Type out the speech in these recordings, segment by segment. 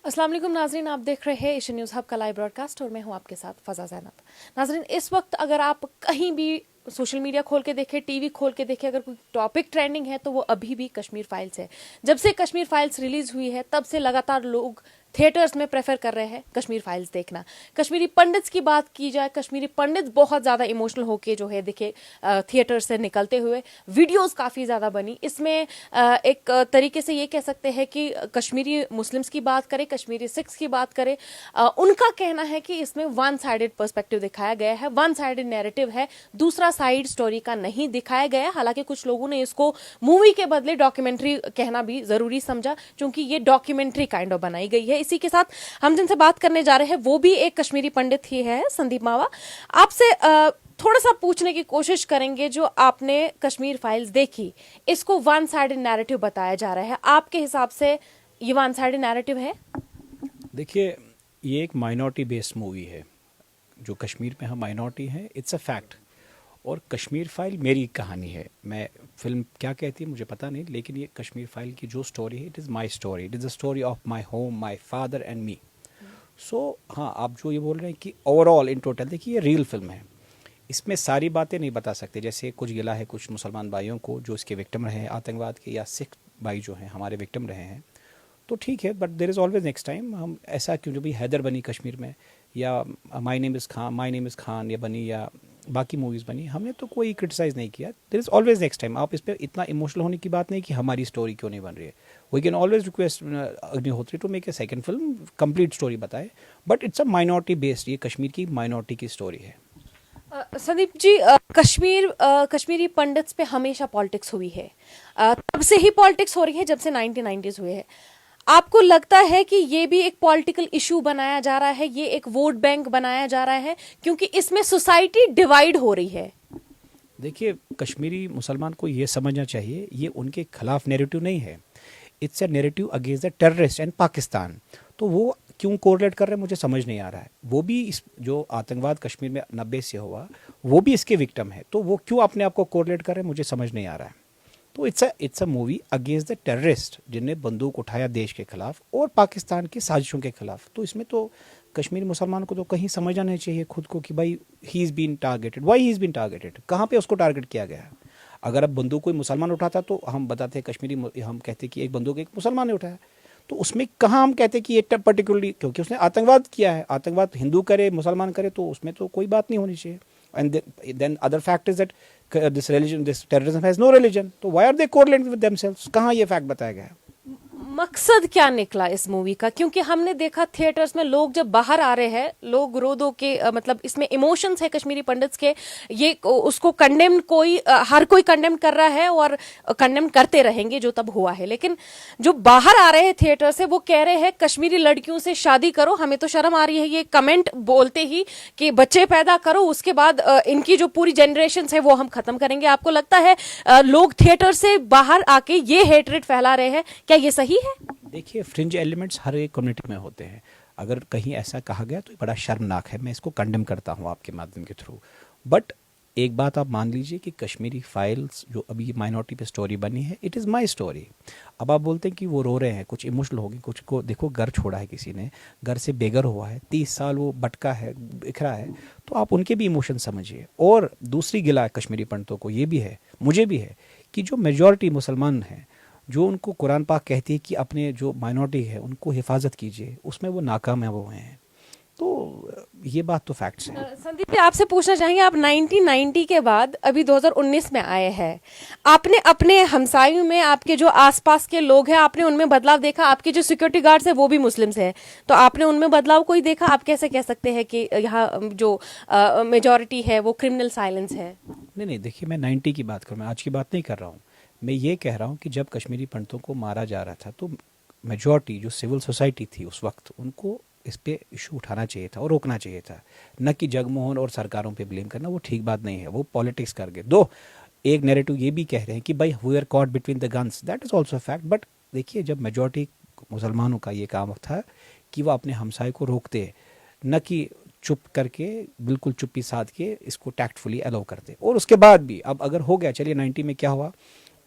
अस्सलाम वालेकुम नाजरीन, आप देख रहे हैं एशियन न्यूज़ हब का लाइव ब्रॉडकास्ट और मैं हूं आपके साथ फ़ज़ा ज़ैनब। नाजरीन, इस वक्त अगर आप कहीं भी सोशल मीडिया खोल के देखें, टीवी खोल के देखें, अगर कोई टॉपिक ट्रेंडिंग है तो वो अभी भी कश्मीर फाइल्स है। जब से कश्मीर फाइल्स रिलीज हुई है तब से लगातार लोग थिएटर्स में प्रेफर कर रहे हैं कश्मीर फाइल्स देखना। कश्मीरी पंडित्स की बात की जाए, कश्मीरी पंडित बहुत ज़्यादा इमोशनल होके जो है दिखे थिएटर से निकलते हुए। वीडियोस काफ़ी ज़्यादा बनी। इसमें एक तरीके से ये कह सकते हैं कि कश्मीरी मुस्लिम्स की बात करें, कश्मीरी सिख्स की बात करें, उनका कहना है कि इसमें वन साइडेड पर्सपेक्टिव दिखाया गया है, वन साइडेड नैरेटिव है, दूसरा साइड स्टोरी का नहीं दिखाया गया। हालांकि कुछ लोगों ने इसको मूवी के बदले डॉक्यूमेंट्री कहना भी जरूरी समझा, क्योंकि ये डॉक्यूमेंट्री काइंड ऑफ बनाई गई है। इसी के साथ हम जिनसे बात करने जा रहे हैं वो भी एक कश्मीरी पंडित ही है, संदीप मावा। आपसे थोड़ा सा पूछने की कोशिश करेंगे, जो आपने कश्मीर फाइल्स देखी, इसको वन साइडेड नैरेटिव बताया जा रहा है, आपके हिसाब से ये वन साइडेड नैरेटिव है? देखिए, ये एक माइनॉरिटी बेस्ड मूवी है। जो कश्मीर में हम माइनॉरिटी हैं, इट्स अ फैक्ट। और कश्मीर फाइल मेरी कहानी है। मैं फिल्म क्या कहती है मुझे पता नहीं, लेकिन ये कश्मीर फाइल की जो स्टोरी है, it is my story, it is a story of my home, my father and me. So हाँ, आप जो ये बोल रहे हैं कि ओवरऑल इन टोटल, देखिए ये रियल फिल्म है। इसमें सारी बातें नहीं बता सकते। जैसे कुछ गिला है कुछ मुसलमान भाइयों को जो इसके विक्टिम रहे हैं आतंकवाद के, या सिख भाई जो हैं हमारे विक्टिम रहे हैं, तो ठीक है। But there is always next time. हम ऐसा क्यों, जो भी हैदर बनी कश्मीर में, या माई नेम इज़ खान या बनी, या बाकी मूवीज़ बनी, हमने तो कोई क्रिटिसाइज़ नहीं किया। There is always next time. आप इस पर इतना इमोशनल होने की बात नहीं कि हमारी स्टोरी क्यों नहीं बन रही है। We can always request Agnihotri to make a second film, complete story बताए। But it's a minority based, ये कश्मीर की माइनॉरिटी की स्टोरी है। संदीप जी, कश्मीरी पंडित्स पे हमेशा पॉलिटिक्स हुई है। तब से ही पॉलिटिक्स हो रही है, जब से 1990s हुए हैं। आपको लगता है कि ये भी एक पॉलिटिकल इशू बनाया जा रहा है, ये एक वोट बैंक बनाया जा रहा है, क्योंकि इसमें सोसाइटी डिवाइड हो रही है? देखिए, कश्मीरी मुसलमान को ये समझना चाहिए, ये उनके खिलाफ नेरेटिव नहीं है। It's a narrative against the terrorist and Pakistan. तो वो क्यों कोरिलेट कर रहे हैं मुझे समझ नहीं आ रहा है। वो भी इस जो आतंकवाद कश्मीर में 90 से हुआ, वो भी इसके विक्टिम है। तो वो क्यों अपने आप को कोरिलेट कर रहे हैं मुझे समझ नहीं आ रहा है। तो it's a movie against the terrorist, जिनने बंदूक उठाया देश के खिलाफ और पाकिस्तान की साजिशों के खिलाफ। तो इसमें तो कश्मीरी मुसलमान को तो कहीं समझना नहीं चाहिए खुद को कि भाई he is been targeted, why he is been targeted, कहाँ पे उसको टारगेट किया गया। अगर अब बंदूक कोई मुसलमान उठाता तो हम बताते हैं कश्मीरी, हम कहते कि एक बंदूक एक मुसलमान ने उठाया। तो उसमें कहाँ हम कहते कि ये पर्टिकुलरली क्योंकि उसने आतंकवाद किया है। आतंकवाद हिंदू करे मुसलमान करे तो उसमें तो कोई बात नहीं होनी चाहिए। And then other fact is that this religion, this terrorism has no religion, तो why are they correlating with themselves? कहाँ ये फैक्ट बताया गया है? मकसद क्या निकला इस मूवी का? क्योंकि हमने देखा थिएटर्स में लोग जब बाहर आ रहे हैं, लोग रो दो के मतलब इसमें इमोशंस है कश्मीरी पंडित्स के। ये उसको कंडेम हर कोई कंडेम कर रहा है और कंडेम करते रहेंगे जो तब हुआ है। लेकिन जो बाहर आ रहे हैं थिएटर से, वो कह रहे हैं कश्मीरी लड़कियों से शादी करो। हमें तो शर्म आ रही है ये कमेंट बोलते ही कि बच्चे पैदा करो, उसके बाद इनकी जो पूरी जनरेशन है वो हम खत्म करेंगे। आपको लगता है लोग थिएटर से बाहर आके ये हेटरेट फैला रहे हैं, क्या ये सही है? देखिए, फ्रिंज एलिमेंट्स हर एक कम्युनिटी में होते हैं। अगर कहीं ऐसा कहा गया तो ये बड़ा शर्मनाक है। मैं इसको कंडेम करता हूँ आपके माध्यम के थ्रू। बट एक बात आप मान लीजिए कि कश्मीरी फाइल्स जो अभी माइनॉरिटी पे स्टोरी बनी है, इट इज़ माई स्टोरी। अब आप बोलते हैं कि वो रो रहे हैं, कुछ इमोशनल हो गए, कुछ को देखो घर छोड़ा है किसी ने, घर से बेघर हुआ है, 30 साल वो भटका है, बिखरा है, तो आप उनके भी इमोशन समझिए। और दूसरी गिला है कश्मीरी पंडितों को ये भी है, मुझे भी है, कि जो मेजॉरिटी मुसलमान हैं, जो उनको कुरान पाक कहती है कि अपने जो माइनॉरिटी है उनको हिफाजत कीजिए, उसमें वो नाकाम है, वो हैं। तो ये बात तो फैक्ट्स हैं। संदीप जी, आपसे पूछना चाहेंगे, आप 1990 के बाद अभी 2019 में आए हैं, आपने अपने हमसायों में, आपके जो आसपास के लोग हैं, आपने उनमें बदलाव देखा? आपके जो सिक्योरिटी गार्ड्स हैं वो भी मुस्लिम्स हैं, तो आपने उनमें बदलाव कोई देखा? आप कैसे कह सकते हैं कि यहाँ जो मेजॉरिटी है वो क्रिमिनल साइलेंस है? नहीं नहीं, देखिए, मैं 90 की बात करूँ, मैं आज की बात नहीं कर रहा हूँ। मैं ये कह रहा हूँ कि जब कश्मीरी पंडितों को मारा जा रहा था तो मेजॉरिटी जो सिविल सोसाइटी थी उस वक्त, उनको इस पे इशू उठाना चाहिए था और रोकना चाहिए था। न कि जगमोहन और सरकारों पे ब्लेम करना, वो ठीक बात नहीं है। वो पॉलिटिक्स कर गए। दो एक नैरेटिव ये भी कह रहे हैं कि भाई we are caught between the guns, that is also fact. But देखिए, जब मेजॉरिटी मुसलमानों का ये काम था कि वो अपने हमसाए को रोकते, न कि चुप करके, बिल्कुल चुप्पी साध के इसको टैक्टफुली अलाउ करते। और उसके बाद भी अब अगर हो गया, चलिए 90 में क्या हुआ,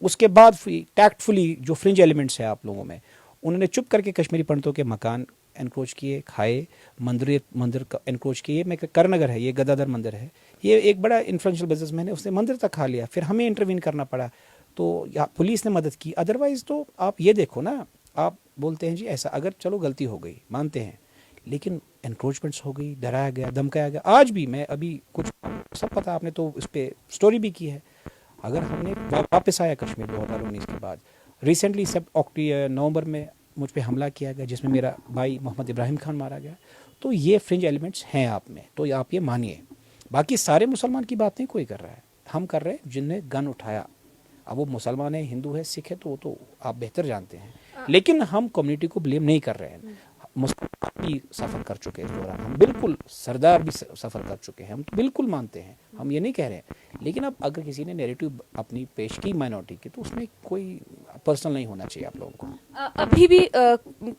उसके बाद टैक्टफुली जो फ्रिंज एलिमेंट्स है आप लोगों में, उन्होंने चुप करके कश्मीरी पंडितों के मकान एनक्रोच किए, खाए, मंदिर का एनक्रोच किए। मैं करनगर है, ये गदाधर मंदिर है, ये एक बड़ा इन्फ्लुएंशियल बिजनेसमैन है, उसने मंदिर तक खा लिया, फिर हमें इंटरवीन करना पड़ा, तो पुलिस ने मदद की। अदरवाइज तो आप ये देखो ना, आप बोलते हैं जी ऐसा, अगर चलो गलती हो गई मानते हैं, लेकिन एनक्रोचमेंट्स हो गई, डराया गया, धमकाया गया। आज भी मैं अभी कुछ सब पता, आपने तो इस पर स्टोरी भी की है, अगर हमने वापस आया कश्मीर 2019 के बाद, रिसेंटली सब नवंबर में मुझ पे हमला किया गया जिसमें मेरा भाई मोहम्मद इब्राहिम खान मारा गया। तो ये फ्रिंज एलिमेंट्स हैं आप में, तो आप ये मानिए। बाकी सारे मुसलमान की बात नहीं कोई कर रहा है, हम कर रहे हैं जिनने गन उठाया। अब वो मुसलमान है, हिंदू है, सिख है, तो वो तो आप बेहतर जानते हैं, लेकिन हम कम्युनिटी को ब्लेम नहीं कर रहे हैं। मुसलमान भी सफ़र कर चुके हैं इस दौरान, हम बिल्कुल, सरदार भी सफ़र कर चुके हैं, हम तो बिल्कुल मानते हैं, हम ये नहीं कह रहे हैं। लेकिन अब अगर किसी ने नैरेटिव अपनी पेश की माइनॉरिटी की, तो उसमें कोई पर्सनल नहीं होना चाहिए आप लोगों को। अभी भी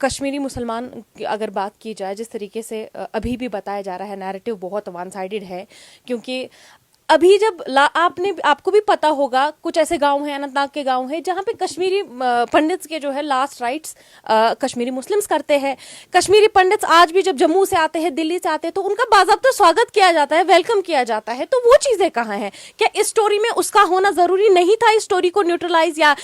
कश्मीरी मुसलमान की अगर बात की जाए, जिस तरीके से अभी भी बताया जा रहा है, नैरेटिव बहुत वन साइडेड है, क्योंकि अभी जब आपको भी पता होगा, कुछ ऐसे गांव हैं, अनंतनाग के गांव हैं, जहां पे कश्मीरी पंडित्स के जो है लास्ट राइट्स कश्मीरी मुस्लिम्स करते हैं। कश्मीरी पंडित्स आज भी जब जम्मू से आते हैं, दिल्ली से आते हैं, तो उनका बाज़ाब्ता स्वागत किया जाता है, वेलकम किया जाता है। तो वो चीजें कहाँ हैं? क्या इस स्टोरी में उसका होना जरूरी नहीं था, इस स्टोरी को न्यूट्रलाइज या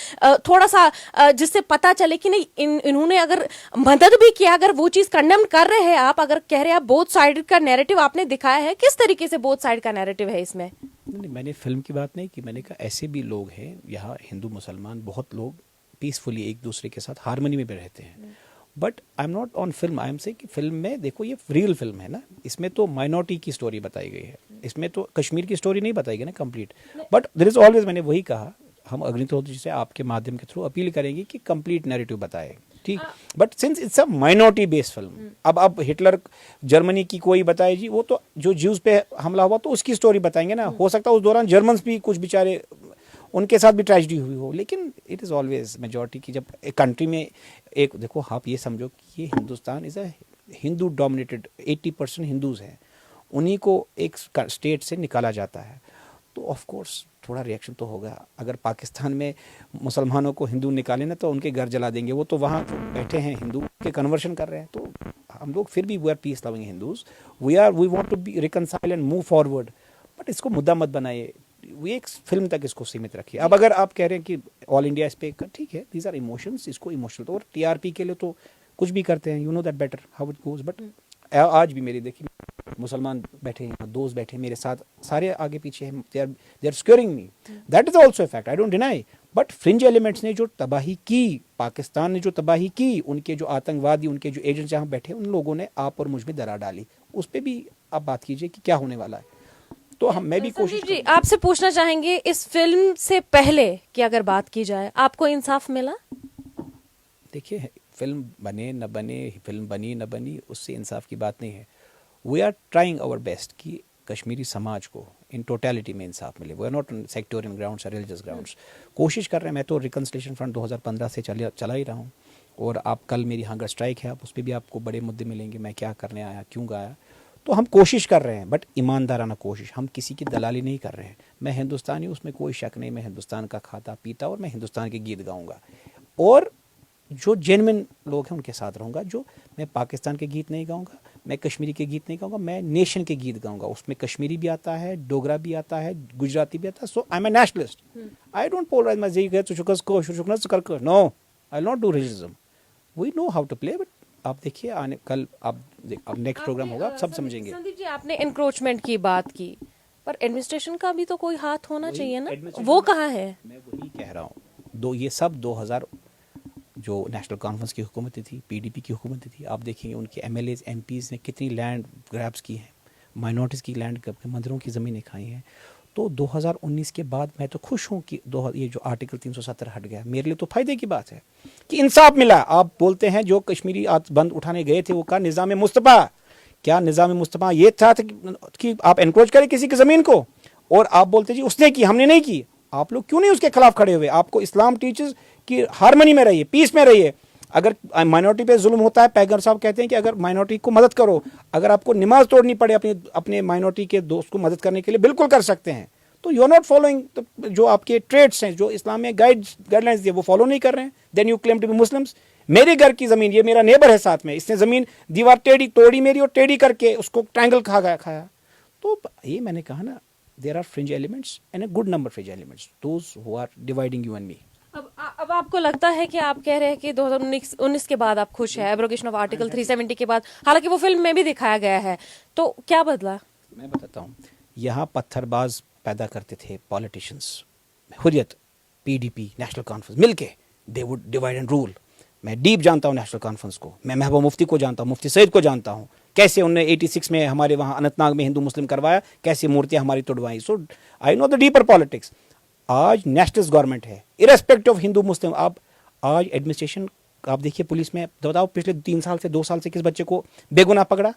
थोड़ा सा जिससे पता चले कि नहीं इन्होंने अगर मदद भी किया, अगर वो चीज कंडेम कर रहे हैं आप, अगर कह रहे हैं आप बोथ साइड का नैरेटिव आपने दिखाया है, किस तरीके से बोथ साइड का नैरेटिव है इसमें? नहीं, मैंने फिल्म की बात नहीं की, मैंने कहा ऐसे भी लोग हैं यहाँ, हिंदू मुसलमान बहुत लोग पीसफुली एक दूसरे के साथ हारमोनी में भी रहते हैं। But I am not on film, I am से कि फिल्म में देखो ये रियल फिल्म है ना, इसमें तो माइनॉरिटी की स्टोरी बताई गई है, इसमें तो कश्मीर की स्टोरी नहीं बताई गई ना complete. But there is always, मैंने वही कहा, हम अग्निहोत्री जी से आपके माध्यम के थ्रू अपील करेंगे कि कंप्लीट नैरेटिव बताए, ठीक। But since it's a minority based film, अब हिटलर जर्मनी की कोई बताए जी, वो तो जो ज्यूज पे हमला हुआ तो उसकी स्टोरी बताएंगे ना, हो सकता है उस दौरान जर्मन्स भी कुछ बेचारे, उनके साथ भी ट्रेजेडी हुई हो, लेकिन इट इज़ ऑलवेज मेजॉरिटी की। जब एक कंट्री में एक, देखो आप ये समझो कि ये Hindustan is a Hindu dominated, 80% Hindus हैं, उन्हीं को एक स्टेट से निकाला जाता है, तो ऑफ कोर्स थोड़ा रिएक्शन तो होगा। अगर पाकिस्तान में मुसलमानों को हिंदू निकाले ना, तो उनके घर जला देंगे, वो तो वहाँ बैठे हैं हिंदू के कन्वर्शन कर रहे हैं। तो हम लोग फिर भी we are peace loving Hindus, we want to be reconcile and move forward, but इसको मुद्दा मत बनाइए, वो एक फिल्म तक इसको सीमित रखिए। अब अगर आप कह रहे हैं कि ऑल इंडिया इस पे, ठीक है, दीज आर इमोशंस, इसको इमोशनल, तो और टीआरपी के लिए तो कुछ भी करते हैं, you know that better how it goes. But आज भी मेरी देखिए मुसलमान बैठे हैं, दोस्त बैठे मेरे साथ, सारे आगे पीछे हैं, they are scaring me, that is also a fact, I don't deny. But fringe elements ने जो तबाही की, पाकिस्तान ने जो तबाही की, उनके जो आतंकवादी, उनके जो एजेंट जहाँ बैठे, उन लोगों ने आप और मुझ में दरार डाली, उस पर भी आप बात कीजिए कि क्या होने वाला है। तो मैं भी कोशिश जी आपसे पूछना चाहेंगे, इस फिल्म से पहले की अगर बात की जाए, आपको इंसाफ मिला? देखिए, फिल्म बने न बने, फिल्म बनी न बनी, उससे इंसाफ की बात नहीं है। We are trying our best कि कश्मीरी समाज को इन टोटलिटी में इंसाफ मिले। We are not on sectorial grounds और रिलीजियस ग्राउंड्स, कोशिश कर रहे हैं। मैं तो रिकन्सिलिएशन फ्रंट 2015 से चला ही रहा हूँ, और आप कल मेरी हंगर स्ट्राइक है, आप उस पर भी आपको बड़े मुद्दे मिलेंगे, मैं क्या करने आया, क्यों गाया। तो हम कोशिश कर रहे हैं, बट ईमानदाराना कोशिश, हम किसी की दलाली नहीं कर रहे हैं। मैं हिंदुस्तानी हूँ, उसमें कोई शक नहीं, मैं हिंदुस्तान का खाता पीता, और मैं हिंदुस्तान के गीत गाऊंगा, और जो जेन्युइन लोग हैं उनके साथ रहूँगा। जो मैं पाकिस्तान के गीत नहीं गाऊंगा, मैं कश्मीरी के गीत नहीं गाऊंगा, मैं नेशन के गीत गाऊंगा। उसमें कश्मीरी भी आता है, डोगरा भी आता है, गुजराती भी आता है। So I am a nationalist, I don't polarize my जी कर, नो, आई नॉट डू रिलीजिज्म, we know how to play. But आप देखिए, आने कल आप नेक्स्ट प्रोग्राम होगा, आप सब समझेंगे। संदीप जी, आपने एनक्रोचमेंट की बात की, पर एडमिनिस्ट्रेशन का भी तो कोई हाथ होना चाहिए ना, वो कहाँ है? मैं वही कह रहा हूँ, ये सब 2000 जो नेशनल कॉन्फ्रेंस की हुकूमत थी, पीडीपी की हुकूमत थी, आप देखेंगे उनके एमएलएज एमपीज़ ने कितनी लैंड ग्रैब्स की हैं, माइनॉरिटीज़ की लैंड ग्रैब, मंदिरों की ज़मीनें खाई हैं। तो 2019 के बाद मैं तो खुश हूँ कि ये जो आर्टिकल 370 हट गया, मेरे लिए तो फ़ायदे की बात है कि इंसाफ मिला। आप बोलते हैं जो कश्मीरी बंद उठाने गए थे, वो का निज़ाम मुस्तफ़ा, क्या निज़ाम मुस्तफ़ा ये था कि आप एनक्रोच करें किसी की ज़मीन को, और आप बोलते जी उसने की, हमने नहीं की। आप लोग क्यों नहीं उसके खिलाफ खड़े हुए? आपको इस्लाम टीचर्स कि हारमनी में रहिए, पीस में रहिए। अगर माइनॉरिटी पे जुल्म होता है, पैगंबर साहब कहते हैं कि अगर माइनॉरिटी को मदद करो, अगर आपको नमाज तोड़नी पड़े अपने माइनॉरिटी के दोस्त को मदद करने के लिए, बिल्कुल कर सकते हैं। तो यू आर नॉट फॉलोइंग जो आपके ट्रेड्स हैं, जो इस्लाम में गाइडलाइंस दिए, वो फॉलो नहीं कर रहे हैं, then you claim to be Muslims. मेरे घर की जमीन, ये मेरा नेबर है साथ में, इसने जमीन दीवार टेढ़ी तोड़ी मेरी और टेढ़ी करके उसको ट्रायंगल खाया। तो ये मैंने कहा ना, there are fringe elements and a good number fringe elements, those who are dividing you and me. अब आपको लगता है कि आप कह रहे हैं कि 2019 के बाद आप खुश हैं, एब्रोगेशन ऑफ आर्टिकल 370 के बाद, हालांकि वो फिल्म में भी दिखाया गया है, तो क्या बदला? मैं बताता हूँ, यहाँ पत्थरबाज पैदा करते थे politicians, Hurriyat, PDP, National Conference मिलके, they would divide and rule. मैं डीप जानता हूँ नेशनल कॉन्फ्रेंस को, मैं महबूबा मुफ्ती को जानता हूँ, मुफ्ती सईद को जानता हूँ, कैसे उन्होंने 86 में हमारे वहाँ अनंतनाग में हिंदू मुस्लिम करवाया, कैसे मूर्तियाँ हमारी तोड़वाई। So I know the deeper politics. आज नेशनलिस्ट गवर्नमेंट है, इरेस्पेक्टिव ऑफ हिंदू मुस्लिम। आप आज एडमिनिस्ट्रेशन आप देखिए, पुलिस में बताओ पिछले 3 साल से 2 साल से किस बच्चे को बेगुनाह पकड़ा,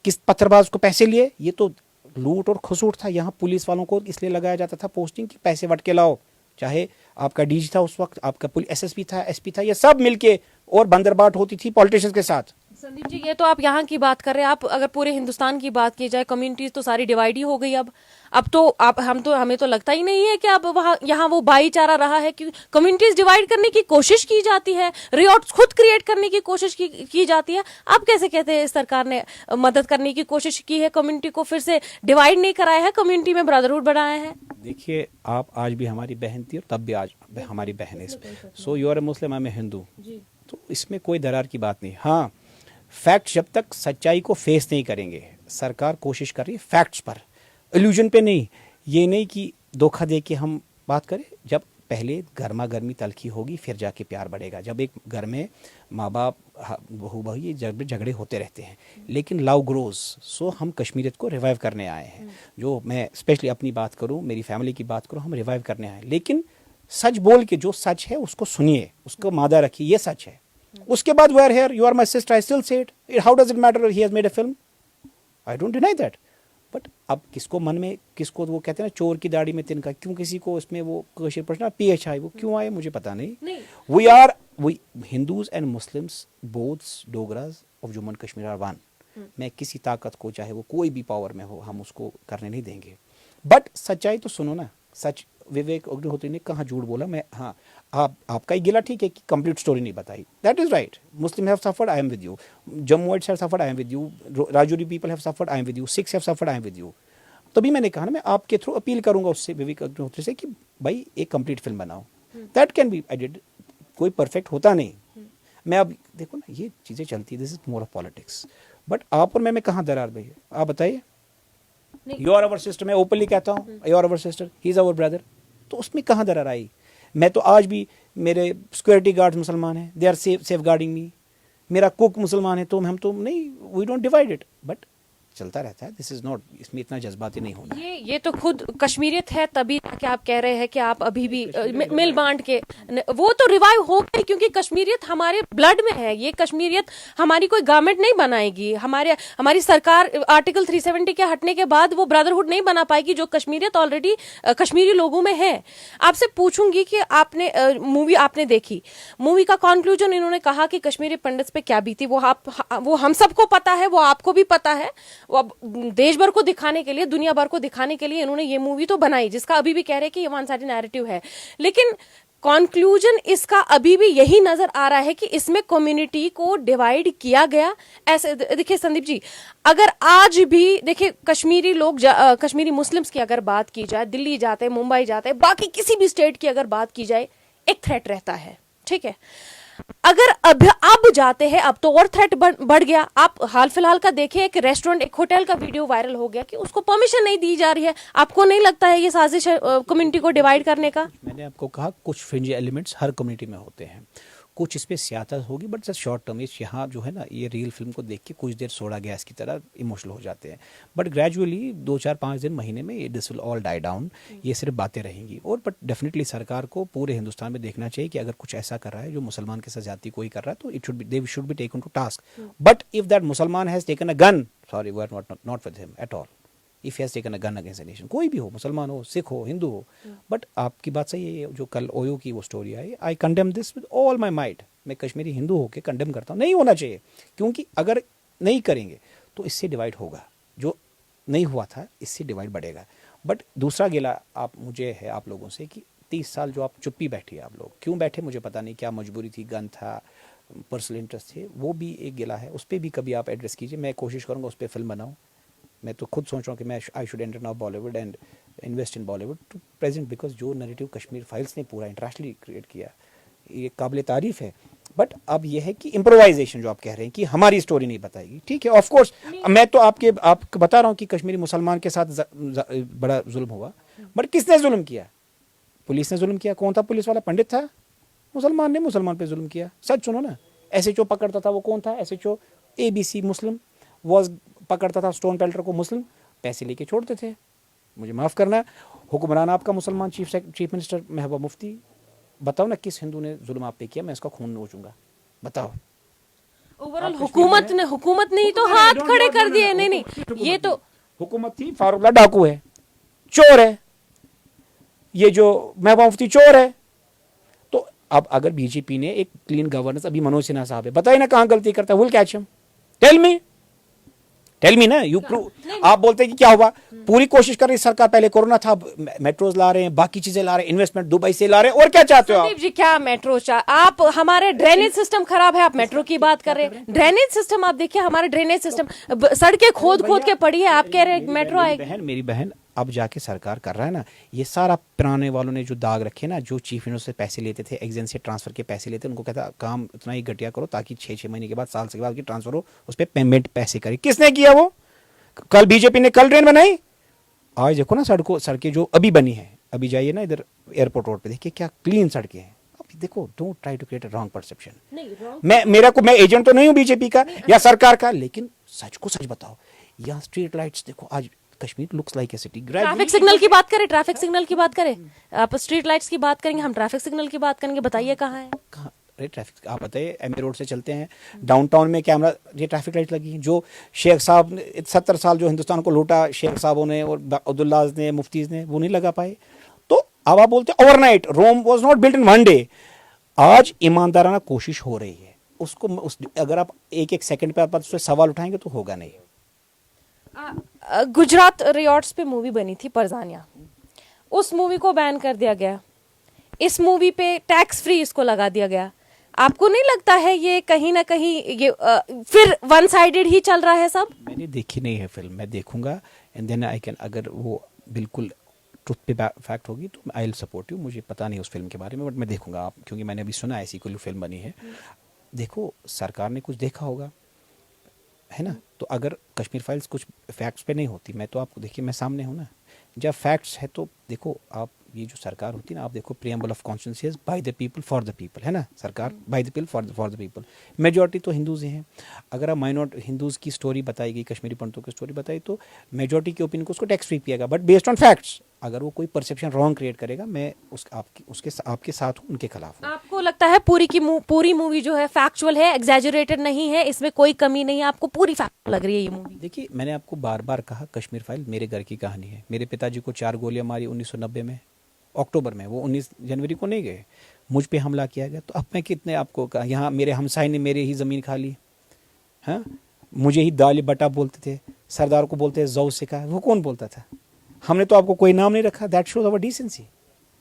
किस पत्थरबाज को पैसे लिए। ये तो लूट और खसूट था। यहाँ पुलिस वालों को इसलिए लगाया जाता था पोस्टिंग कि पैसे वट के लाओ, चाहे आपका डीजी था उस वक्त, आपका एसएसपी था, एसपी था, ये सब मिलके, और बंदरबाट होती थी पॉलिटिशियंस के साथ। संदीप जी, ये तो आप यहाँ की बात कर रहे हैं, आप अगर पूरे हिंदुस्तान की बात की जाए, कम्युनिटीज तो सारी डिवाइड ही हो गई। अब तो आप हमें तो लगता ही नहीं है कि अब वहाँ यहाँ वो भाईचारा रहा है, कि कम्युनिटीज डिवाइड करने की कोशिश की जाती है, रियॉट्स खुद क्रिएट करने की कोशिश की जाती है। आप कैसे कहते हैं सरकार ने मदद करने की कोशिश की है, कम्युनिटी को फिर से डिवाइड नहीं कराया है, कम्युनिटी में ब्रदरहुड बढ़ाया है? देखिए, आप आज भी हमारी बहन थी और तब भी आज हमारी बहन है। So you are a Muslim, I am a Hindu, तो इसमें कोई दरार की बात नहीं। हाँ, फैक्ट जब तक सच्चाई को फेस नहीं करेंगे, सरकार कोशिश कर रही है फैक्ट्स पर, इल्यूजन पे नहीं। ये नहीं कि धोखा दे के हम बात करें। जब पहले गर्मा गर्मी तलखी होगी, फिर जाके प्यार बढ़ेगा। जब एक घर में माँ बाप, बहू बहू, ये झगड़े होते रहते हैं, लेकिन लव ग्रोज। सो हम कश्मीरियत को रिवाइव करने आए हैं। जो मैं स्पेशली अपनी बात करूँ, मेरी फैमिली की बात करूँ, हम रिवाइव करने आए हैं। लेकिन सच बोल के, जो सच है उसको सुनिए, उसको मादा रखिए, ये सच है। उसके बाद we are here, you are my sister, I still say it, how does it matter he has made a film, I don't deny that. But अब किसको मन में, किसको वो कहते हैं ना, चोर की दाढ़ी में तिनका, क्यों किसी को इसमें वो कशिर प्रश्न PHI वो क्यों आए मुझे पता नहीं। We are Hindus and Muslims, both Dogras of Jammu and Kashmir are one. मैं किसी ताकत को, चाहे वो कोई भी पावर में हो, हम उसको करने नहीं देंगे। बट सच्चाई तो सुनो ना। सच, विवेक अग्निहोत्री ने कहाँ झूठ बोला। मैं, हाँ, आपका ही गिला ठीक है कि कंप्लीट स्टोरी नहीं बताई, that is right. Muslim have suffered, I am with you. Jammuites have suffered, I am with you. Rajouri people have suffered, I am with you. Sikhs have suffered, I am with you. तभी मैंने कहा ना, मैं आपके through appeal करूंगा उससे, विवेक अग्निहोत्री से, कि भाई एक कंप्लीट फिल्म बनाओ। That can be added. कोई परफेक्ट होता नहीं। मैं अब देखो ना, ये चीजें चलती है, this is more of politics. But आप और मैं कहाँ दरार भैया, आप बताइए। यू आर अवर सिस्टर, मैं ओपनली कहता हूँ, you are our sister, he is our brother. तो उसमें कहाँ दरार आई? मैं तो आज भी, मेरे सिक्योरिटी गार्ड्स मुसलमान हैं, they are safeguarding me. मेरा कुक मुसलमान है, तो हम तो नहीं, we don't divide it. But चलता रहता है, दिस इज नॉट, इसमें इतना जज्बाती नहीं होना। ये तो खुद कश्मीरियत है, तभी कि आप कह रहे हैं कि आप अभी भी मिल बांट के, वो तो रिवाइव हो गई, क्योंकि कश्मीरियत हमारे ब्लड में है। ये कश्मीरियत हमारी कोई गवर्नमेंट नहीं बनाएगी, हमारी सरकार आर्टिकल 370 के हटने के बाद वो ब्रदरहुड नहीं बना पाएगी, जो कश्मीरियत ऑलरेडी कश्मीरी लोगों में है। आपसे पूछूंगी कि आपने मूवी आपने देखी, मूवी का कंक्लूजन इन्होंने कहा कि कश्मीरी पंडित्स पे क्या बीती, वो हम सबको पता है, वो आपको भी पता है। वो अब देश भर को दिखाने के लिए, दुनिया भर को दिखाने के लिए इन्होंने ये मूवी तो बनाई, जिसका अभी भी कह रहे हैं कि ये वन साइडेड नैरेटिव है। लेकिन कंक्लूजन इसका अभी भी यही नजर आ रहा है कि इसमें कम्युनिटी को डिवाइड किया गया। ऐसे देखिए संदीप जी, अगर आज भी देखिए कश्मीरी लोग, कश्मीरी मुस्लिम्स की अगर बात की जाए, दिल्ली जाते, मुंबई जाते, बाकी किसी भी स्टेट की अगर बात की जाए, एक थ्रेट रहता है, ठीक है। अगर अब जाते हैं, अब तो और थ्रेट बढ़ गया। आप हाल फिलहाल का देखिए, एक रेस्टोरेंट, एक होटल का वीडियो वायरल हो गया कि उसको परमिशन नहीं दी जा रही है। आपको नहीं लगता है ये साजिश है कम्युनिटी को डिवाइड करने का? मैंने आपको कहा, कुछ फ्रिंज एलिमेंट्स हर कम्युनिटी में होते हैं, कुछ इस पर सियासत होगी, बट जस्ट शॉर्ट टर्म। इस यहाँ जो है ना, ये रियल फिल्म को देख के कुछ देर सोडा गैस की तरह इमोशनल हो जाते हैं, बट ग्रेजुअली 2-4-5 दिन, महीने में this will all die down. ये सिर्फ बातें रहेंगी। और बट डेफिनेटली सरकार को पूरे हिंदुस्तान में देखना चाहिए कि अगर कुछ ऐसा कर रहा है जो मुसलमान के साथ ज्यादती कोई कर रहा है, तो it should be, they should be taken to task. But if that मुसलमान has taken a gun, sorry, we are not with him at all. If he has taken a gun against a nation, कोई भी हो, मुसलमान हो, सिख हो, हिंदू हो। But आपकी बात सही है, जो कल ओयो की वो story I, I condemn this with all my might. मैं कश्मीरी हिंदू होकर कंडेम करता हूँ, नहीं होना चाहिए, क्योंकि अगर नहीं करेंगे तो इससे डिवाइड होगा। जो नहीं हुआ था, इससे डिवाइड बढ़ेगा। बट दूसरा गिला आप मुझे है आप लोगों से, कि 30 साल जो आप चुप्पी बैठी आप लोग क्यों बैठे मुझे पता नहीं, क्या मजबूरी थी, गन था, पर्सनल इंटरेस्ट थे, वो भी एक गिला है, उस पर भी कभी आप एड्रेस कीजिए। मैं कोशिश करूँगा उस पर फिल्म बनाऊँ। मैं तो खुद सोच रहा हूँ कि मैं I should enter now Bollywood and invest in Bollywood to present, because जो नैरेटिव कश्मीर फाइल्स ने पूरा इंटरनेशनली क्रिएट किया ये काबिल तारीफ है। बट अब यह है कि इम्प्रोवाइजेशन जो आप कह रहे हैं कि हमारी स्टोरी नहीं बताएगी, ठीक है, ऑफ कोर्स मैं तो आपको बता रहा हूँ कि कश्मीरी मुसलमान के साथ बड़ा जुल्म हुआ, बट किसने जुल्म किया? पुलिस ने जुल्म किया। कौन था पुलिस वाला? पंडित था? मुसलमान ने मुसलमान पे जुल्म किया। सच सुनो ना, एसएचओ पकड़ता था वो कौन था? एसएचओ एबीसी मुस्लिम वॉज पकड़ता था स्टोन पेल्टर को, मुस्लिम, पैसे लेके छोड़ते थे। मुझे माफ़ करना, हुक्मरान आपका मुसलमान, चीफ मिनिस्टर महबूबा मुफ्ती। बताओ ना किस हिंदू ने जुल्म आप पे किया, मैं इसका खून नोचूंगा, बताओ। ओवरऑल हुकूमत ने ही तो हाथ खड़े कर दिए। नहीं नहीं, ये तो हुकूमत थी। फारूकला डाकू है, चोर है, ये जो महबूबा मुफ्ती चोर है। तो अब अगर बीजेपी ने एक क्लीन गवर्नेंस, अभी मनोज सिन्हा साहब है, बताइए ना कहां गलती करता है? Will catch him, tell me ना, यू प्रूव। आप बोलते हैं कि क्या हुआ? पूरी कोशिश कर रही सरकार, पहले कोरोना था, मेट्रोज ला रहे हैं, बाकी चीजें ला रहे हैं, इन्वेस्टमेंट दुबई से ला रहे हैं, और क्या चाहते हो आप? संदीप जी, क्या मेट्रो आप हमारे ड्रेनेज सिस्टम खराब है, आप मेट्रो की बात कर रहे हैं। ड्रेनेज सिस्टम आप देखिए, हमारे ड्रेनेज सिस्टम, सड़कें खोद के पड़ी है, आप कह रहे हैं मेट्रो आएगी। मेरी बहन अब जाके सरकार कर रहा है ना, ये सारा पुराने वालों ने जो दाग रखे ना, जो चीफ मिनिस्टर से पैसे लेते थे, एजेंसी ट्रांसफर के पैसे लेते, उनको कहता काम उतना ही घटिया करो ताकि 6-6 महीने के बाद, साल के बाद की ट्रांसफर हो, उस पर पेमेंट पैसे करे। किसने किया वो? कल बीजेपी ने कल ट्रेन बनाई, आज देखो ना सड़कें जो अभी बनी है, अभी जाइए ना इधर एयरपोर्ट रोड पे, देखिए क्या क्लीन सड़कें हैं। अब देखो, don't try to create a wrong perception. मैं एजेंट तो नहीं हूं बीजेपी का या सरकार का, लेकिन सच को सच बताओ। यहाँ स्ट्रीट लाइट्स देखो, आज Kashmir looks like a city. Traffic signal की बात करें, ट्रैफिक सिग्नल की बात करें, आप स्ट्रीट लाइट्स की बात करेंगे, हम ट्रैफिक सिग्नल की बात करेंगे, बताइए कहाँ है? कहाँ? अरे ट्रैफिक आप बताइए, एमए रोड से चलते हैं डाउनटाउन में कैमरा, ये ट्रैफिक लाइट लगी। जो शेख साहब ने 70 साल जो हिंदुस्तान को लूटा, शेख साहबों ने और अब्दुल्लाज ने, मुफ्तीज ने, वो नहीं लगा पाए। तो अब आप बोलते हैं overnight, Rome was not built in one day. आज ईमानदाराना कोशिश हो रही है उसको, अगर आप एक एक सेकंड पे आप उस पर सवाल उठाएंगे तो होगा नहीं। गुजरात रियॉर्ट्स पे मूवी बनी थी परजानिया, उस मूवी को बैन कर दिया गया, इस मूवी पे टैक्स फ्री इसको लगा दिया गया। आपको नहीं लगता है ये कहीं ना कहीं ये फिर वन साइडेड ही चल रहा है सब? मैंने देखी नहीं है फिल्म, मैं देखूंगा एंड देन आई कैन, अगर वो बिल्कुल ट्रुथ पे फैक्ट होगी तो आई विल सपोर्ट यू। मुझे पता नहीं उस फिल्म के बारे में, बट मैं देखूंगा आप, क्योंकि मैंने अभी सुना ऐसी कोई फिल्म बनी है। देखो, सरकार ने कुछ देखा होगा, है ना? तो अगर कश्मीर फाइल्स कुछ फैक्ट्स पे नहीं होती, मैं तो आपको देखिए, मैं सामने हूँ ना, जब फैक्ट्स है तो देखो आप, ये जो सरकार होती है ना, आप देखो preamble of constituency by the people for the people, है ना? सरकार by the people for the people. Majority तो हिंदूज ही हैं। अगर आप माइनॉरिटी हिंदूज की स्टोरी बताई गई, कश्मीरी पंडितों की स्टोरी बताई, तो मेजॉरिटी के ओपिनियन को उसको टैक्स फ्री किया, बट बेस्ड ऑन फैक्ट्स। अगर वो कोई परसेप्शन रॉन्ग क्रिएट करेगा, मैं आपके साथ हूँ, उनके खिलाफ हूँ। आपको लगता है पूरी मूवी जो है फैक्चुअल है, एग्जैजरेटेड नहीं है, इसमें कोई कमी नहीं है, आपको पूरी फैक्ट लग रही है ये मूवी? देखिए, मैंने आपको बार बार कहा, कश्मीर फाइल मेरे घर की कहानी है। मेरे पिताजी को 4 गोलियां मारी 1990 में अक्टूबर में, वो 19 जनवरी को नहीं गए, मुझ पे हमला किया गया। तो अब मैं कितने आपको कहा, यहाँ मेरे हमसाय ने मेरे ही ज़मीन खा ली, हाँ, मुझे ही दाल बटा बोलते थे, सरदार को बोलते थे जौ सिखा, वो कौन बोलता था? हमने तो आपको कोई नाम नहीं रखा, दैट शोज अवर डिसेंसी।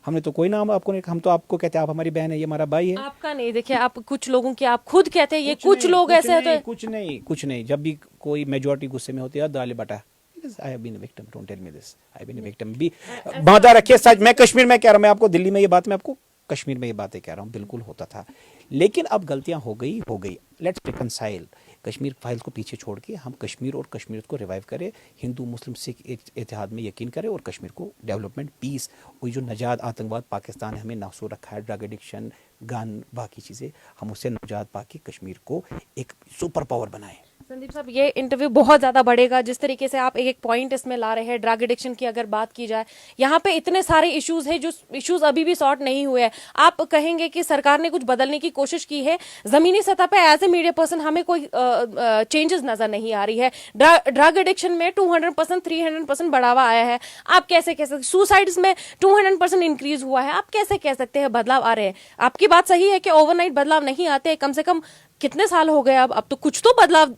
हमने तो कोई नाम आपको नहीं, हम तो आपको कहते हैं आप हमारी बहन है, ये हमारा भाई है। आपका नहीं, देखिए आप कुछ लोगों की आप खुद कहते हैं, ये कुछ लोग ऐसे हैं तो कुछ नहीं। जब भी कोई मेजॉरिटी गुस्से में होती है, दाल बटा, I have been a victim, don't tell me this, I have been a victim। भी बांधा रखिए सच, मैं कश्मीर में कह रहा हूँ, मैं आपको दिल्ली में ये बात, मैं आपको कश्मीर में ये बातें कह रहा हूँ, बिल्कुल होता था। लेकिन अब गलतियां हो गई, लेट्स रिकंसाइल। कश्मीर फाइल्स को पीछे छोड़ के हम कश्मीर और कश्मीरियत को रिवाइव करें, हिंदू मुस्लिम सिख इत्तेहाद में यकीन करें, और कश्मीर को डेवलपमेंट, पीस, वही जो नजात आतंकवाद पाकिस्तान ने हमें नासो रखा है, ड्रग एडिक्शन, गन, बाकी चीज़ें, हम उससे नजात पाके कश्मीर को एक सुपर पावर बनाएं। संदीप साहब, ये इंटरव्यू बहुत ज्यादा बढ़ेगा, जिस तरीके से आप एक एक पॉइंट इसमें ला रहे हैं। ड्रग एडिक्शन की अगर बात की जाए, यहाँ पे इतने सारे इश्यूज हैं जो इश्यूज अभी भी सॉर्ट नहीं हुए हैं। आप कहेंगे कि सरकार ने कुछ बदलने की कोशिश की है, जमीनी सतह पे एज ए मीडिया पर्सन हमें कोई चेंजेस नजर नहीं आ रही है। ड्रग एडिक्शन में 200%, 300% बढ़ावा आया है। आप कैसे कह सकते, सुसाइड्स में 200% इंक्रीज हुआ है, आप कैसे कह सकते हैं बदलाव आ रहे हैं? आपकी बात सही है कि ओवरनाइट बदलाव नहीं आते, कम से कम कितने साल हो गए, अब तो कुछ तो बदलाव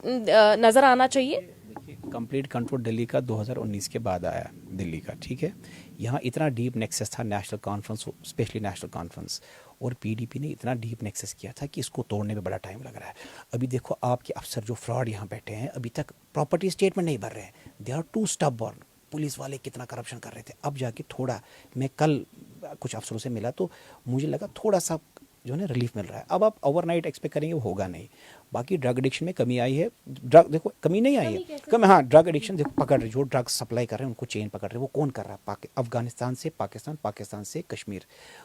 नजर आना चाहिए। कंप्लीट कंट्रोल दिल्ली का 2019 के बाद आया, दिल्ली का, ठीक है। यहाँ इतना डीप नेक्सस था national conference, specially national conference, और पीडीपी ने इतना डीप नेक्सस किया था कि इसको तोड़ने में बड़ा टाइम लग रहा है। अभी देखो आपके अफसर जो फ्रॉड यहाँ बैठे हैं अभी तक प्रॉपर्टी स्टेटमेंट नहीं भर रहे हैं, दे आर टू स्टबबॉर्न। पुलिस वाले कितना करप्शन कर रहे थे, अब जाके थोड़ा, मैं कल कुछ अफसरों से मिला तो मुझे लगा थोड़ा सा जो है ना रिलीफ मिल रहा है। अब आप ओवरनाइट एक्सपेक्ट करेंगे वो होगा नहीं। बाकी ड्रग एडिक्शन में कमी आई है, ड्रग देखो कमी नहीं आई है, कम, हाँ ड्रग एडिक्शन देखो पकड़ रहे, जो ड्रग्स सप्लाई कर रहे हैं उनको चेन पकड़ रहे हैं, वो कौन कर रहा है? अफगानिस्तान से पाकिस्तान, पाकिस्तान से कश्मीर,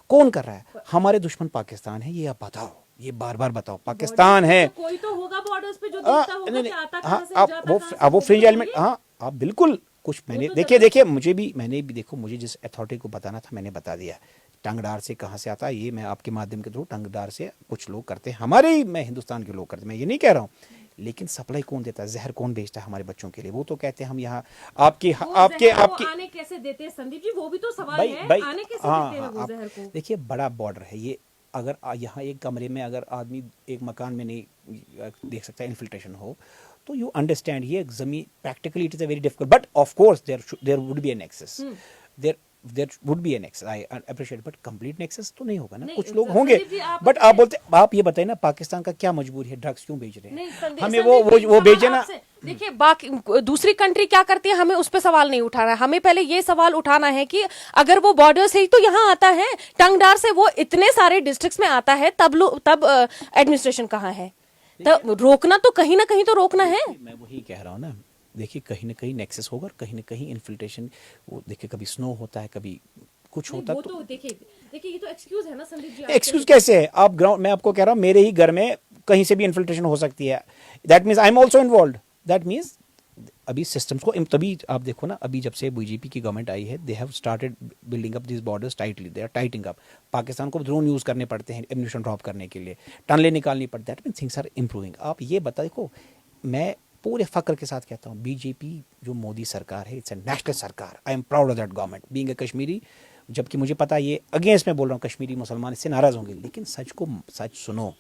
कौन कर रहा है? हमारे दुश्मन पाकिस्तान है, ये आप बताओ, ये बार बार बताओ, पाकिस्तान है। कोई तो होगा बॉर्डर्स पे जो देखता होगा कि आता कहां से, आप जाता वो कहां से, अब वो फ्रिंज तो एलिमेंट, हाँ आप बिल्कुल कुछ मैंने देखिए मैंने भी देखो, मुझे जिस अथॉरिटी को बताना था मैंने बता दिया। टंगडार से कहाँ से आता है ये मैं आपके माध्यम के थ्रू, टंगडार से कुछ लोग करते हैं, हमारे ही, मैं हिंदुस्तान के लोग करते हैं, मैं ये नहीं कह रहा हूँ, लेकिन सप्लाई कौन देता है, जहर कौन बेचता है हमारे बच्चों के लिए? वो तो कहते हैं हम यहाँ आपके आने कैसे देते हैं संदीप जी, वो भी तो सवाल भाई है, भाई आने कैसे हाँ देते हैं हाँ वो आप जहर को? देखिए बड़ा बॉर्डर है ये, अगर यहाँ एक कमरे में अगर आदमी एक मकान में नहीं देख सकता इन्फिल्ट्रेशन हो, तो यू अंडरस्टैंड ये जमीन practically it is a very difficult, but of course there would be an access, there would be an access, I appreciate, but complete nexus तो नहीं होगा ना, कुछ लोग होंगे। बट आप बोलते, आप ये बताइए ना, पाकिस्तान का क्या मजबूरी है, ड्रग्स क्यों बेच रहे हैं? हमें वो बेचे ना। देखिए बाकी दूसरी कंट्री क्या करती है, हमें उस पर सवाल नहीं उठाना है, हमें पहले ये सवाल उठाना है कि अगर वो बॉर्डर से ही तो यहाँ आता है, टंगडार से वो इतने सारे डिस्ट्रिक्ट्स में आता है, तब एडमिनिस्ट्रेशन कहाँ है? तब रोकना तो कहीं ना कहीं तो रोकना है। मैं वही कह रहा हूँ ना, देखिए कहीं ना कहीं नेक्सस होगा और कहीं ना कहीं इन्फिल्ट्रेशन, वो देखिए कभी स्नो होता है, कभी कुछ होता है, तो देखिए ये तो एक्सक्यूज है ना संदीप जी। एक्सक्यूज कैसे है? आप ग्राउंड, मैं आपको कह रहा हूँ मेरे ही घर में कहीं से भी इन्फिल्ट्रेशन हो सकती है, that means I am also involve, that means अभी सिस्टम्स को, तभी आप देखो ना, अभी जब से बीजेपी की गवर्नमेंट आई है, they have started building up this borders tightly, they are tighting up. Pakistan को ड्रोन यूज करने पड़ते हैं एम्यूनिशन ड्रॉप करने के लिए, टनलें निकालनी पड़ती, that means things are improving. आप ये बता, देखो मैं पूरे फक्र के साथ कहता हूँ, बीजेपी जो मोदी सरकार है, इट्स अ नेशनल सरकार, I am proud of that government being a Kashmiri, जबकि मुझे पता है ये अगेंस्ट में बोल रहा हूँ, कश्मीरी मुसलमान इससे नाराज होंगे, लेकिन सच को सच सुनो।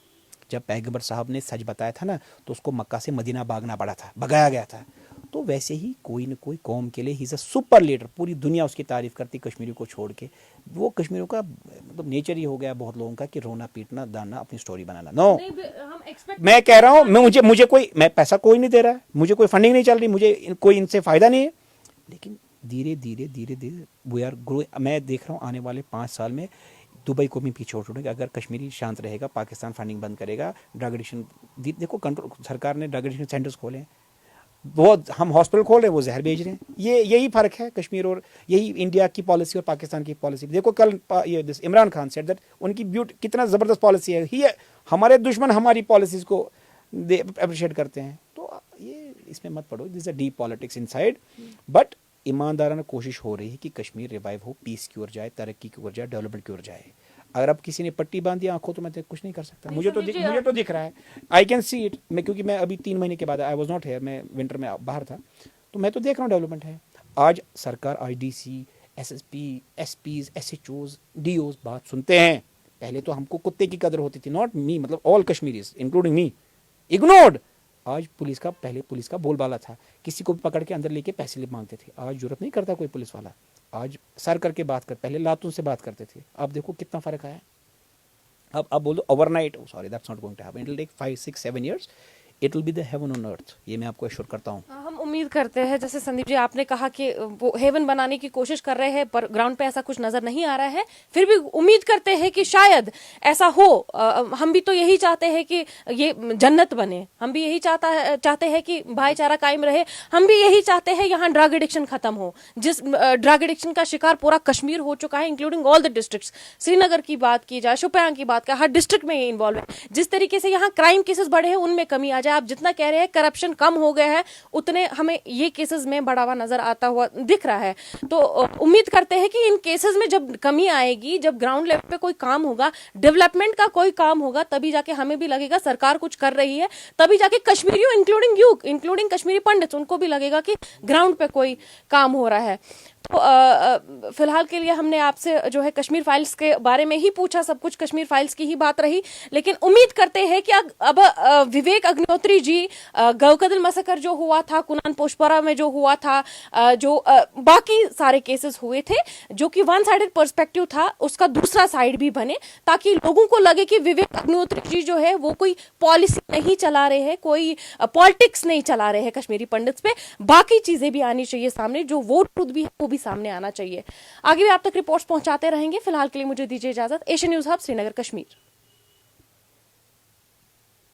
जब पैगंबर साहब ने सच बताया था ना, तो उसको मक्का से मदीना भागना पड़ा था, भगाया गया था। तो वैसे ही कोई न कोई कौम के लिए he is a super leader, पूरी दुनिया उसकी तारीफ करती कश्मीरी को छोड़ के। वो कश्मीरियों का मतलब नेचर ही हो गया बहुत लोगों का कि रोना पीटना दाना, अपनी स्टोरी बनाना। नो, मैं कह रहा हूँ, मुझे कोई, मैं पैसा कोई नहीं दे रहा है, मुझे कोई फंडिंग नहीं चल रही, मुझे कोई इनसे फायदा नहीं है, लेकिन धीरे धीरे वी आर ग्रोइंग। मैं देख रहा हूँ आने वाले 5 साल में दुबई को भी पीछे छोड़ेंगे, अगर कश्मीरी शांत रहेगा, पाकिस्तान फंडिंग बंद करेगा, ड्रग एडिक्शन, देखो कंट्रोल, सरकार ने ड्रग एडिक्शन सेंटर्स खोले हैं, वो हम हॉस्पिटल खोल रहे हैं, वो जहर बेच रहे हैं। यही फर्क है कश्मीर और, यही इंडिया की पॉलिसी और पाकिस्तान की पॉलिसी। देखो कल ये इमरान खान सेड दैट उनकी कितना ज़बरदस्त पॉलिसी है, ही हमारे दुश्मन हमारी पॉलिसीज को अप्रिशिएट करते हैं। तो ये इसमें मत पड़ो, this is a deep politics inside, but ईमानदाराना कोशिश हो रही है कि कश्मीर रिवाइव हो, पीस की ओर जाए, तरक्की की ओर जाए, डेवलपमेंट की ओर जाए। अगर अब किसी ने पट्टी बांध दी आंखों, तो मैं कुछ नहीं कर सकता, मुझे तो दिख रहा है, आई कैन सी इट। मैं क्योंकि मैं अभी 3 महीने के बाद, आई वाज नॉट हियर, मैं विंटर में बाहर था, तो मैं तो देख रहा हूँ डेवलपमेंट है। आज सरकार, आज डीसी, एसएसपी, एसपीज, एसएचओज, डीओज बात सुनते हैं। पहले तो हमको कुत्ते की कदर होती थी, नॉट मी, मतलब all Kashmiris including me, ignored. आज पहले पुलिस का बोलबाला था, किसी को भी पकड़ के अंदर लेके पैसे ले मांगते थे, आज जरूरत नहीं करता कोई पुलिस वाला, आज सर करके बात कर, पहले लातों से बात करते थे। अब देखो कितना फर्क आया। अब बोल दो overnight, sorry that's not going to happen, it will take 5, 6, 7 years, it will be the heaven on earth, ये मैं आपको एश्योर करता हूँ। हम उम्मीद करते हैं, जैसे संदीप जी आपने कहा कि वो हेवन बनाने की कोशिश कर रहे हैं, पर ग्राउंड पे ऐसा कुछ नजर नहीं आ रहा है, फिर भी उम्मीद करते हैं कि शायद ऐसा हो। हम भी तो यही चाहते हैं कि ये जन्नत बने, हम भी यही चाहते हैं कि भाईचारा कायम रहे, हम भी यही चाहते हैं यहाँ ड्रग एडिक्शन खत्म हो। जिस ड्रग एडिक्शन का शिकार पूरा कश्मीर हो चुका है, including all the districts, Srinagar की बात की जाए, शोपियां की बात करें, हर डिस्ट्रिक्ट में ये इन्वॉल्व है। जिस तरीके से यहाँ क्राइम केसेस बढ़े हैं, उनमें कमी आ जाए। आप जितना कह रहे हैं करप्शन कम हो गया है, उतने हमें ये केसेस में बढ़ावा नजर आता हुआ दिख रहा है। तो उम्मीद करते हैं कि इन केसेस में जब कमी आएगी, जब ग्राउंड लेवल पे कोई काम होगा, डेवलपमेंट का कोई काम होगा, तभी जाके हमें भी लगेगा सरकार कुछ कर रही है, तभी जाके कश्मीरियों इंक्लूडिंग कश्मीरी पंडित, उनको भी लगेगा कि ग्राउंड पे कोई काम हो रहा है। फिलहाल के लिए हमने आपसे जो है कश्मीर फाइल्स के बारे में ही पूछा, सब कुछ कश्मीर फाइल्स की ही बात रही, लेकिन उम्मीद करते हैं कि अब विवेक अग्निहोत्री जी, गवकदल मसकर जो हुआ था, कुनान पोशपरा में जो हुआ था, जो बाकी सारे केसेस हुए थे, जो कि वन साइडेड पर्सपेक्टिव था, उसका दूसरा साइड भी बने, ताकि लोगों को लगे कि विवेक अग्निहोत्री जी जो है वो कोई पॉलिसी नहीं चला रहे हैं, कोई पॉलिटिक्स नहीं चला रहे हैं कश्मीरी पंडित्स पे। बाकी चीजें भी आनी चाहिए सामने, जो वो ट्रुथ भी है वो भी सामने आना चाहिए। आगे भी आप तक रिपोर्ट्स पहुंचाते रहेंगे। फिलहाल के लिए मुझे दीजिए इजाजत। Asian news hub, Srinagar, Kashmir.